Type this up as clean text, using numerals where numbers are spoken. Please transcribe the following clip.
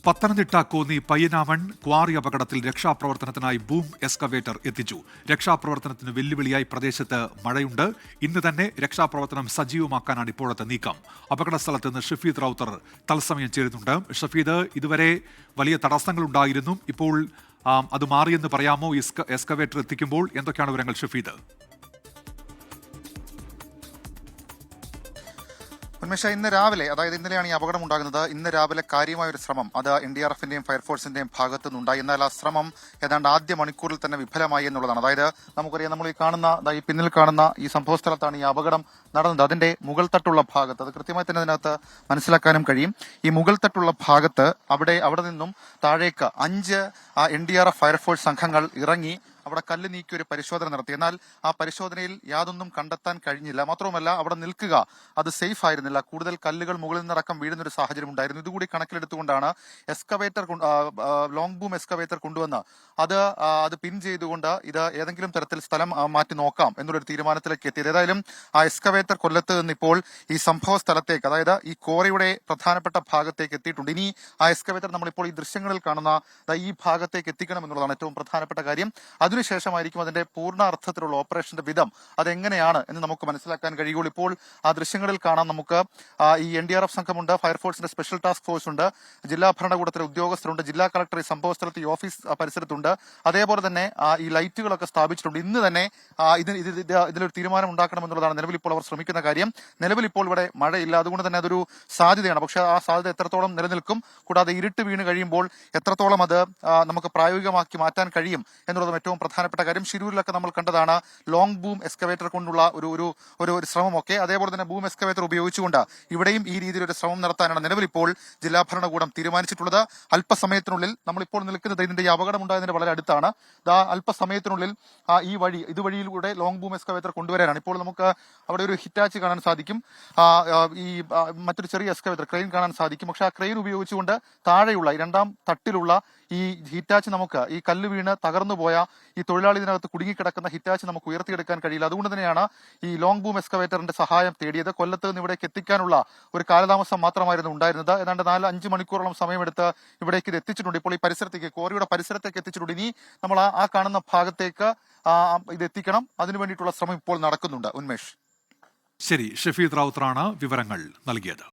Pathanamthitta Konni പയ്യനാവൺ quarry അപകടത്തിൽ രക്ഷാപ്രവർത്തനത്തിനായി boom excavator എത്തിച്ചു. രക്ഷാപ്രവർത്തനത്തിന് വെല്ലുവിളിയായി പ്രദേശത്ത് മഴയുണ്ട്. ഇന്ന് തന്നെ രക്ഷാപ്രവർത്തനം സജീവമാക്കാനാണ് ഇപ്പോഴത്തെ നീക്കം. അപകട സ്ഥലത്ത് നിന്ന് ഷഫീദ് റൌത്തർ തത്സമയം ചേരുന്നുണ്ട്. ഷഫീദ്, ഇതുവരെ വലിയ തടസ്സങ്ങളുണ്ടായിരുന്നു. ഇപ്പോൾ അത് മാറിയെന്ന് പറയാമോ? എക്സ്കവേറ്റർ എത്തിക്കുമ്പോൾ എന്തൊക്കെയാണ് വിവരങ്ങൾ ഷഫീദ്? ഉന്മേഷ, ഇന്ന് രാവിലെ, അതായത് ഇന്നലെയാണ് ഈ അപകടം ഉണ്ടാകുന്നത്. ഇന്ന് രാവിലെ കാര്യമായ ഒരു ശ്രമം അത് NDRFന്റെയും ഫയർഫോഴ്സിന്റെയും ഭാഗത്തു നിന്നുണ്ടായി. എന്നാൽ ആ ശ്രമം ഏതാണ്ട് ആദ്യ മണിക്കൂറിൽ തന്നെ വിഫലമായി എന്നുള്ളതാണ്. അതായത് നമുക്കറിയാം, നമ്മൾ ഈ പിന്നിൽ കാണുന്ന ഈ സംഭവ സ്ഥലത്താണ് ഈ അപകടം നടന്നത്. അതിന്റെ മുകൾ തട്ടുള്ള ഭാഗത്ത്, അത് കൃത്യമായി തന്നെ അതിനകത്ത് മനസ്സിലാക്കാനും കഴിയും. ഈ മുകൾ തട്ടുള്ള ഭാഗത്ത് അവിടെ നിന്നും താഴേക്ക് 5 NDRF ഫയർഫോഴ്സ് സംഘങ്ങൾ ഇറങ്ങി അവിടെ കല്ല് നീക്കി ഒരു പരിശോധന നടത്തി. എന്നാൽ ആ പരിശോധനയിൽ യാതൊന്നും കണ്ടെത്താൻ കഴിഞ്ഞില്ല. മാത്രവുമല്ല, അവിടെ നിൽക്കുക അത് സേഫ് ആയിരുന്നില്ല. കൂടുതൽ കല്ലുകൾ മുകളിൽ നിന്നടക്കം വീഴുന്ന ഒരു സാഹചര്യം ഉണ്ടായിരുന്നു. ഇതുകൂടി കണക്കിലെടുത്തുകൊണ്ടാണ് ലോങ് ബൂം എക്സ്കവേറ്റർ കൊണ്ടുവന്ന് അത് പിൻ ചെയ്തുകൊണ്ട് ഇത് ഏതെങ്കിലും തരത്തിൽ സ്ഥലം മാറ്റി നോക്കാം എന്നുള്ളൊരു തീരുമാനത്തിലേക്ക് എത്തിയത്. ഏതായാലും ആ എക്സ്കവേറ്റർ കൊല്ലത്ത് നിന്ന് ഇപ്പോൾ ഈ സംഭവ സ്ഥലത്തേക്ക്, അതായത് ഈ കോറിയുടെ പ്രധാനപ്പെട്ട ഭാഗത്തേക്ക് എത്തിയിട്ടുണ്ട്. ഇനി ആ എക്സ്കവേറ്റർ നമ്മളിപ്പോൾ ഈ ദൃശ്യങ്ങളിൽ കാണുന്ന ഈ ഭാഗത്തേക്ക് എത്തിക്കണം എന്നുള്ളതാണ് ഏറ്റവും പ്രധാനപ്പെട്ട കാര്യം. അതിനുശേഷമായിരിക്കും അതിന്റെ പൂർണ്ണ അർത്ഥത്തിലുള്ള ഓപ്പറേഷന്റെ വിധം അതെങ്ങനെയാണ് എന്ന് നമുക്ക് മനസ്സിലാക്കാൻ കഴിയുള്ളൂ. ഇപ്പോൾ ആ ദൃശ്യങ്ങളിൽ കാണാൻ നമുക്ക് ഈ NDRF സംഘമുണ്ട്, ഫയർഫോഴ്സിന്റെ സ്പെഷ്യൽ ടാസ്ക് ഫോഴ്സ് ഉണ്ട്, ജില്ലാ ഭരണകൂടത്തിലെ ഉദ്യോഗസ്ഥരുണ്ട്, ജില്ലാ കളക്ടർ ഈ സംഭവ സ്ഥലത്ത് ഈ ഓഫീസ് പരിസരത്തുണ്ട്. അതേപോലെ തന്നെ ഈ ലൈറ്റുകളൊക്കെ സ്ഥാപിച്ചിട്ടുണ്ട്. ഇന്ന് തന്നെ ഇതിലൊരു തീരുമാനം ഉണ്ടാക്കണം എന്നുള്ളതാണ് നിലവിൽ ഇപ്പോൾ അവർ ശ്രമിക്കുന്ന കാര്യം. നിലവിൽ ഇപ്പോൾ ഇവിടെ മഴയില്ല, അതുകൊണ്ട് തന്നെ അതൊരു സാധ്യതയാണ്. പക്ഷേ ആ സാധ്യത എത്രത്തോളം നിലനിൽക്കും, കൂടാതെ ഇരുട്ട് വീണ് കഴിയുമ്പോൾ എത്രത്തോളം അത് നമുക്ക് പ്രായോഗികമാക്കി മാറ്റാൻ കഴിയും എന്നുള്ളതും ഏറ്റവും പ്രധാനപ്പെട്ട കാര്യം. ശിരൂരിലൊക്കെ നമ്മൾ കണ്ടതാണ് ലോങ് ബൂം എക്സ്കവേറ്റർ കൊണ്ടുള്ള ഒരു ശ്രമമൊക്കെ. അതേപോലെ തന്നെ ബൂം എക്സ്കവേറ്റർ ഉപയോഗിച്ചുകൊണ്ട് ഇവിടെയും ഈ രീതിയിലൊരു ശ്രമം നടത്താനാണ് നിലവിൽ ഇപ്പോൾ ജില്ലാ ഭരണകൂടം തീരുമാനിച്ചിട്ടുള്ളത്. അല്പസമയത്തിനുള്ളിൽ, നമ്മളിപ്പോൾ നിൽക്കുന്നത് ഇതിന്റെ ഈ അപകടം ഉണ്ടായതിന്റെ വളരെ അടുത്താണ്, അല്പസമയത്തിനുള്ളിൽ ഇതുവഴിയിലൂടെ ലോങ് ബൂം എക്സ്കവേറ്റർ കൊണ്ടുവരാനാണ്. ഇപ്പോൾ നമുക്ക് അവിടെ ഒരു ഹിറ്റാച്ച് കാണാൻ സാധിക്കും, ഈ മറ്റൊരു ചെറിയ എക്സ്കവേറ്റർ ക്രെയിൻ കാണാൻ സാധിക്കും. പക്ഷെ ആ ക്രെയിൻ ഉപയോഗിച്ചുകൊണ്ട് താഴെയുള്ള ഈ 2ാം തട്ടിലുള്ള ഈ ഹിറ്റാച്ച്, നമുക്ക് ഈ കല്ല് വീണ് തകർന്നു പോയ ഈ തൊഴിലാളി ഇതിനകത്ത് കുടുങ്ങിക്കിടക്കുന്ന ഹിറ്റാച്ച് നമുക്ക് ഉയർത്തിയെടുക്കാൻ കഴിയില്ല. അതുകൊണ്ട് തന്നെയാണ് ഈ ലോങ് ബൂം എക്സ്കവേറ്ററിന്റെ സഹായം തേടിയത്. കൊല്ലത്ത് നിന്ന് ഇവിടേക്ക് എത്തിക്കാനുള്ള ഒരു കാലതാമസം മാത്രമായിരുന്നു ഉണ്ടായിരുന്നത്. ഏതാണ്ട് 4-5 മണിക്കൂറോളം സമയമെടുത്ത് ഇവിടേക്ക് ഇത് എത്തിച്ചിട്ടുണ്ട്. ഇപ്പോൾ ഈ പരിസരത്തേക്ക്, കോറിയുടെ പരിസരത്തേക്ക് എത്തിച്ചിട്ടുണ്ട്. ഇനി നമ്മൾ ആ കാണുന്ന ഭാഗത്തേക്ക് ഇത് എത്തിക്കണം. അതിനു വേണ്ടിയിട്ടുള്ള ശ്രമം ഇപ്പോൾ നടക്കുന്നുണ്ട്. ഉന്മേഷ്, ശരി, ഷഫീദ് റൌത്തറാണ് വിവരങ്ങൾ നൽകിയത്.